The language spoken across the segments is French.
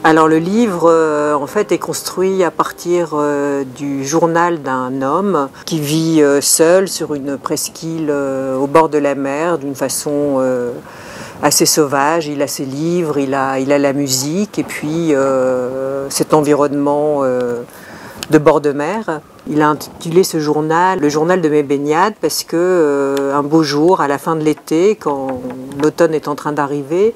Alors le livre en fait est construit à partir du journal d'un homme qui vit seul sur une presqu'île au bord de la mer d'une façon assez sauvage. Il a ses livres, il a la musique et puis cet environnement de bord de mer. Il a intitulé ce journal le journal de mes baignades parce que un beau jour, à la fin de l'été, quand l'automne est en train d'arriver,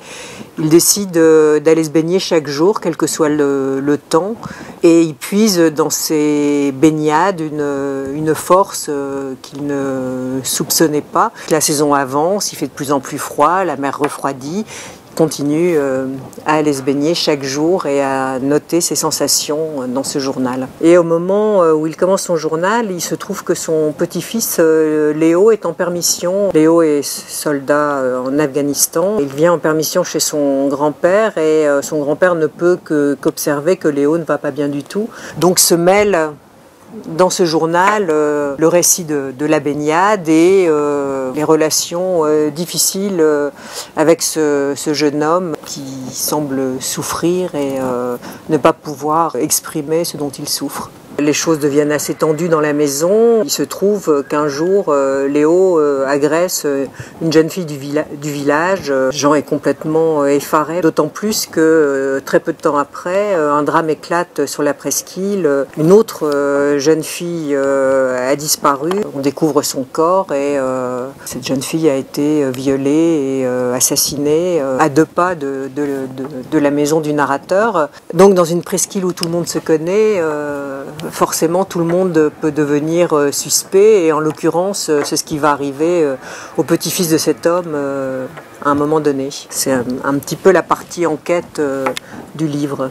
il décide d'aller se baigner chaque jour, quel que soit le temps, et il puise dans ses baignades une force qu'il ne soupçonnait pas. La saison avance, il fait de plus en plus froid, la mer refroidit. Continue à aller se baigner chaque jour et à noter ses sensations dans ce journal. Et au moment où il commence son journal, il se trouve que son petit-fils Léo est en permission. Léo est soldat en Afghanistan. Il vient en permission chez son grand-père et son grand-père ne peut qu'observer que Léo ne va pas bien du tout. Donc se mêle dans ce journal le récit de la baignade et les relations difficiles avec ce jeune homme qui semble souffrir et ne pas pouvoir exprimer ce dont il souffre. Les choses deviennent assez tendues dans la maison. Il se trouve qu'un jour, Léo agresse une jeune fille du village. Jean est complètement effaré, d'autant plus que très peu de temps après, un drame éclate sur la presqu'île. Une autre jeune fille a disparu. On découvre son corps et cette jeune fille a été violée et assassinée à 2 pas de la maison du narrateur. Donc dans une presqu'île où tout le monde se connaît, forcément tout le monde peut devenir suspect et en l'occurrence c'est ce qui va arriver au petit-fils de cet homme à un moment donné. C'est un petit peu la partie enquête du livre.